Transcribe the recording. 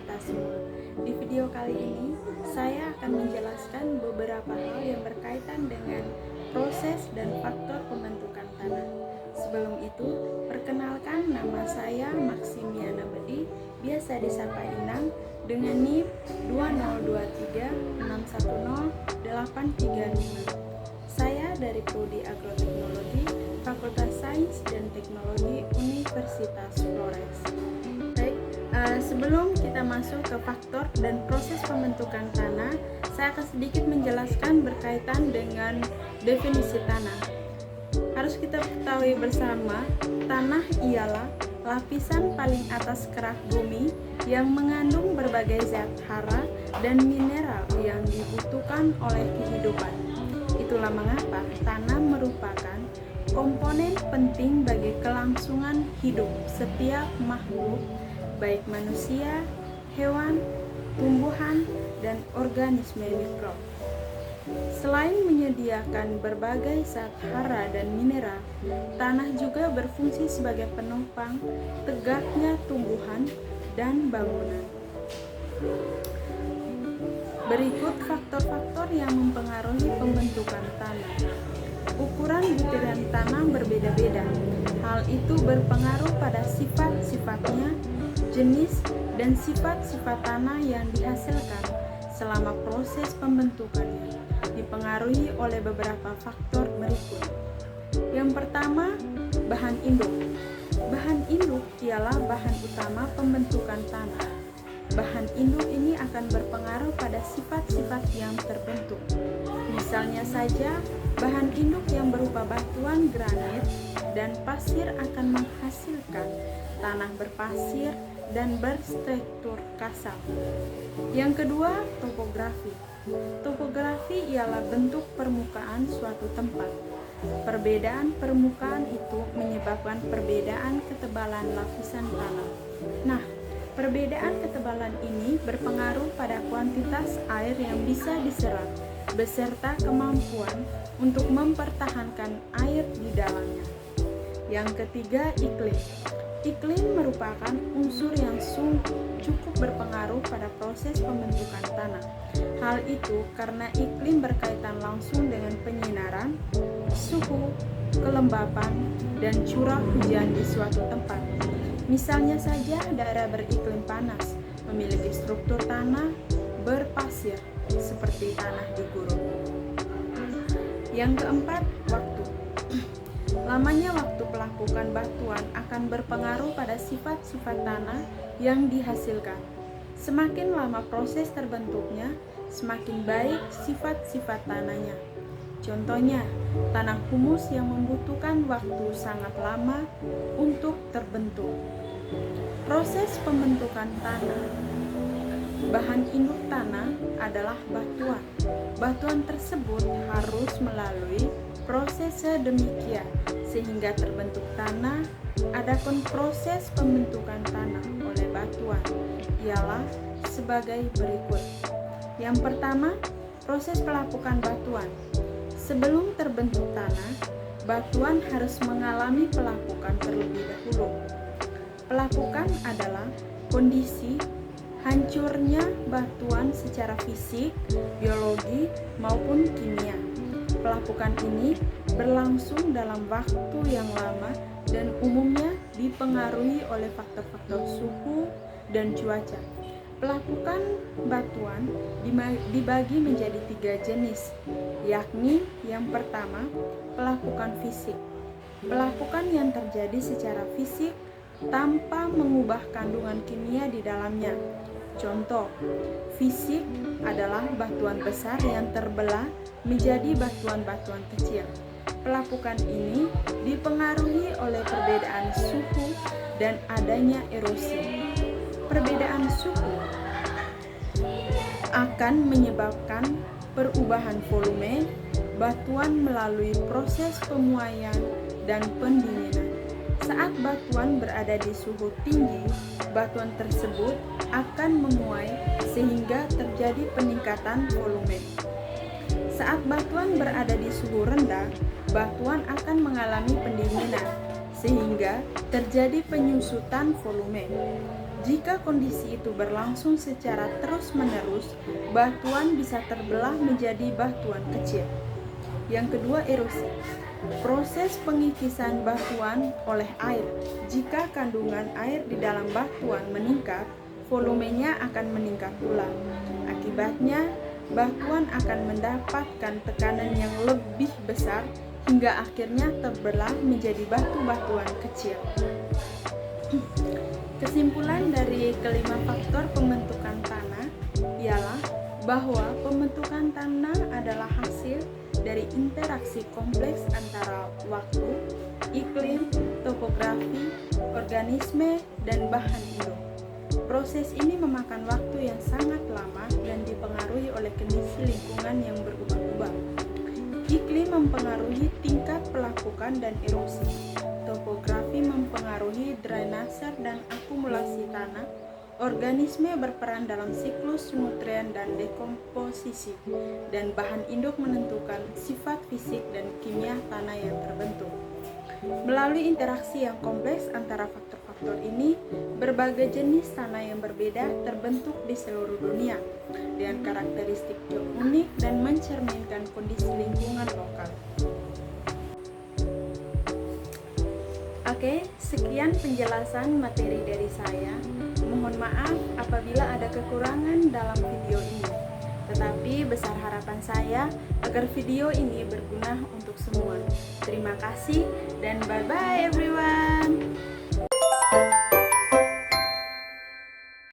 kita semua. Di video kali ini, saya akan menjelaskan beberapa hal yang berkaitan dengan proses dan faktor pembentukan tanah. Sebelum itu, perkenalkan nama saya Maksimiana Bedi, biasa disapa Inang, dengan NIM 203610835. Saya dari Prodi Agroteknologi, Fakultas Sains dan Teknologi Universitas Flores. Baik, sebelum kita masuk ke faktor dan proses pembentukan tanah, saya akan sedikit menjelaskan berkaitan dengan definisi tanah. Harus kita ketahui bersama, tanah ialah lapisan paling atas kerak bumi yang mengandung berbagai zat hara dan mineral yang dibutuhkan oleh kehidupan. Itulah mengapa tanah merupakan komponen penting bagi kelangsungan hidup setiap makhluk, baik manusia, hewan, tumbuhan, dan organisme mikro. Selain menyediakan berbagai zat hara dan mineral, tanah juga berfungsi sebagai penopang tegaknya tumbuhan dan bangunan. Berikut faktor-faktor yang mempengaruhi pembentukan tanah. Ukuran butiran tanah berbeda-beda. Hal itu berpengaruh pada sifat-sifatnya, jenis, dan sifat-sifat tanah yang dihasilkan selama proses pembentukannya. Dipengaruhi oleh beberapa faktor berikut. Yang pertama, bahan induk. Bahan induk ialah bahan utama pembentukan tanah. Bahan induk ini akan berpengaruh pada sifat-sifat yang terbentuk. Misalnya saja, bahan induk yang berupa batuan granit dan pasir akan menghasilkan tanah berpasir dan berstruktur kasar. Yang kedua, topografi. Topografi ialah bentuk permukaan suatu tempat. Perbedaan permukaan itu menyebabkan perbedaan ketebalan lapisan tanah. Nah, perbedaan ketebalan ini berpengaruh pada kuantitas air yang bisa diserap, beserta kemampuan untuk mempertahankan air di dalamnya. Yang ketiga, iklim. Iklim merupakan unsur yang cukup berpengaruh pada proses pembentukan tanah. Hal itu karena iklim berkaitan langsung dengan penyinaran, suhu, kelembapan, dan curah hujan di suatu tempat. Misalnya saja daerah beriklim panas memiliki struktur tanah berpasir seperti tanah di gurun. Yang keempat, waktu. Lamanya waktu pelapukan batuan akan berpengaruh pada sifat-sifat tanah yang dihasilkan. Semakin lama proses terbentuknya, semakin baik sifat-sifat tanahnya. Contohnya, tanah humus yang membutuhkan waktu sangat lama untuk terbentuk. Proses pembentukan tanah. Bahan induk tanah adalah batuan. Batuan tersebut harus melalui proses sedemikian sehingga terbentuk tanah. Adapun proses pembentukan tanah oleh batuan ialah sebagai berikut. Yang pertama, proses pelapukan batuan. Sebelum terbentuk tanah, batuan harus mengalami pelapukan terlebih dahulu. Pelapukan adalah kondisi hancurnya batuan secara fisik, biologi, maupun kimia. Pelapukan ini berlangsung dalam waktu yang lama dan umumnya dipengaruhi oleh faktor-faktor suhu dan cuaca. Pelapukan batuan dibagi menjadi 3 jenis, yakni yang pertama, pelapukan fisik. Pelapukan yang terjadi secara fisik tanpa mengubah kandungan kimia di dalamnya. Contoh, fisik adalah batuan besar yang terbelah menjadi batuan-batuan kecil. Pelapukan ini dipengaruhi oleh perbedaan suhu dan adanya erosi. Perbedaan suhu akan menyebabkan perubahan volume batuan melalui proses pemuaian dan pendinginan. Saat batuan berada di suhu tinggi, batuan tersebut akan menguai sehingga terjadi peningkatan volume. Saat batuan berada di suhu rendah, batuan akan mengalami pendinginan sehingga terjadi penyusutan volume. Jika kondisi itu berlangsung secara terus-menerus, batuan bisa terbelah menjadi batuan kecil. Yang kedua, erosi. Proses pengikisan batuan oleh air. Jika kandungan air di dalam batuan meningkat, volumenya akan meningkat pula. Akibatnya, batuan akan mendapatkan tekanan yang lebih besar hingga akhirnya terbelah menjadi batu-batuan kecil. Kesimpulan dari kelima faktor pembentukan tanah ialah bahwa pembentukan tanah adalah hasil dari interaksi kompleks antara waktu, iklim, topografi, organisme, dan bahan hidup. Proses ini memakan waktu yang sangat lama dan dipengaruhi oleh kondisi lingkungan yang berubah-ubah. Iklim mempengaruhi tingkat pelapukan dan erosi. Topografi mempengaruhi drainase dan akumulasi tanah. Organisme berperan dalam siklus nutrien dan dekomposisi, dan bahan induk menentukan sifat fisik dan kimia tanah yang terbentuk. Melalui interaksi yang kompleks antara faktor-faktor ini, berbagai jenis tanah yang berbeda terbentuk di seluruh dunia dengan karakteristik yang unik dan mencerminkan kondisi lingkungan lokal. Oke, sekian penjelasan materi dari saya. Mohon maaf apabila ada kekurangan dalam video ini. Tetapi besar harapan saya agar video ini berguna untuk semua. Terima kasih dan bye-bye everyone.